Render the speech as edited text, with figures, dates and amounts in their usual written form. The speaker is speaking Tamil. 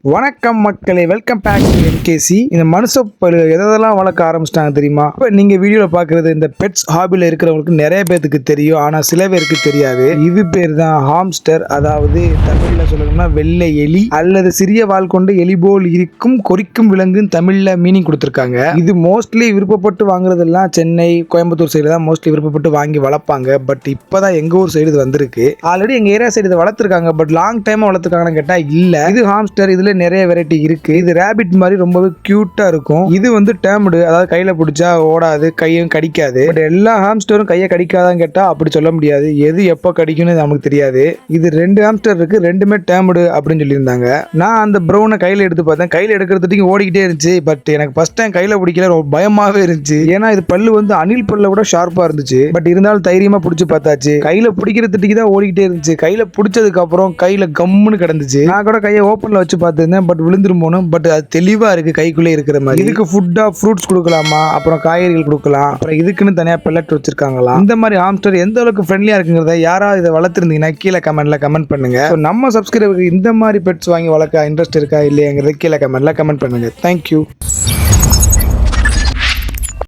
வணக்கம் மக்களே, வெல்கம் பேக் டு எம்கேசி. இந்த மனுஷப்பழு எதெல்லாம் வளர்க்க ஆரம்பிச்சிட்டாங்க தெரியுமா? இப்போ நீங்க வீடியோவில் பார்க்குறது இந்த பெட்ஸ் ஹாபியில் இருக்கிறவங்களுக்கு நிறைய பேருக்கு தெரியும், ஆனால் சில பேருக்கு தெரியாது. இது பேர் தான் ஹாம்ஸ்டர். அதாவது தமிழில் சொல்லணும்னா வெள்ளை எலி அல்லது சிறிய வால் கொண்டு எலி போல் இருக்கும் கொறிக்கும் விலங்குன்னு தமிழில் மீனிங் கொடுத்துருக்காங்க. இது மோஸ்ட்லி விருப்பப்பட்டு வாங்குறதெல்லாம் சென்னை, கோயம்புத்தூர் சைடு தான் மோஸ்ட்லி விருப்பப்பட்டு வாங்கி வளர்ப்பாங்க. பட் இப்போதான் எங்கள் ஊர் சைடு இது வந்திருக்கு. ஆல்ரெடி எங்கள் ஏரியா சைடு இதை வளர்த்துருக்காங்க, பட் லாங் டைமாக வளர்த்துருக்காங்கன்னு கேட்டால் இல்லை. இது ஹாம்ஸ்டர். இதில் நிறைய வெரைட்டி இருக்கு. இது ரேபிட் மாதிரி ரொம்பவே கியூட்டா இருக்கும். இது வந்து டேர்ம்டு, அதாவது கையில பிடிச்சா ஓடாது, கையும் கடிக்காது. பட் எல்லா ஹாம்ஸ்டரும் கையை கடிக்காதான்னு கேட்டா அப்படி சொல்ல முடியாது. எது எப்போ கடிக்கும்னு நமக்கு தெரியாது. இது 2 ஹாம்ஸ்டர் இருக்கு, ரெண்டுமே டேர்ம்டு அப்படின்னு சொல்லியிருந்தாங்க. நான் அந்த ப்ரௌனை கையில எடுத்து பார்த்தேன். கையில எடுக்கிறதுக்கு ஓடிக்கிட்டே இருந்துச்சு. பட் எனக்கு ஃபர்ஸ்ட் டைம் கையில பிடிக்கல, ரொம்ப பயமாவே இருந்துச்சு. ஏன்னா இது பல்லு வந்து அணில் பல்ல விட ஷார்ப்பா இருந்துச்சு. பட் இருந்தாலும் தைரியமா பிடிச்சி பார்த்தாச்சு. கையில பிடிக்கிறதுக்கு தான் ஓடிக்கிட்டே இருந்துச்சு. கையில பிடிச்சதுக்கு அப்புறம் கையில கம்முன்னு கிடந்துச்சு. நான் கூட கையை ஓப்பன்ல வச்சு பார்த்துருந்தேன், பட் விழுந்துரும் போனும். பட் அது தெளிவா இருக்கு, கைக்குள்ளே இருக்கிற மாதிரி. இதுக்கு ஃபுட்டா ஃப்ரூட்ஸ் கொடுக்கலாமா, அப்புறம் காய்கறிகள் கொடுக்கலாம், அப்புறம் இதுக்குன்னு தனியா பெல்லட் வச்சிருக்காங்களா. இந்த மாதிரி ஹாம்ஸ்டர் எந்த அளவுக்கு ஃப்ரெண்ட்லியா இருக்குங்கிறத யாராவது இதை வளர்த்துருந்தீங்கன்னா கீழே கமெண்ட்ல கமெண்ட் பண்ணுங்க. நம்ம சப்ஸ்கிரைபருக்கு இந்த மாதிரி பெட்ஸ் வாங்கி வளர்க்க இன்ட்ரெஸ்ட் இருக்கா இல்லையாங்கிறத கீழே கமெண்ட்ல கமெண்ட் பண்ணுங்க. தேங்க்யூ.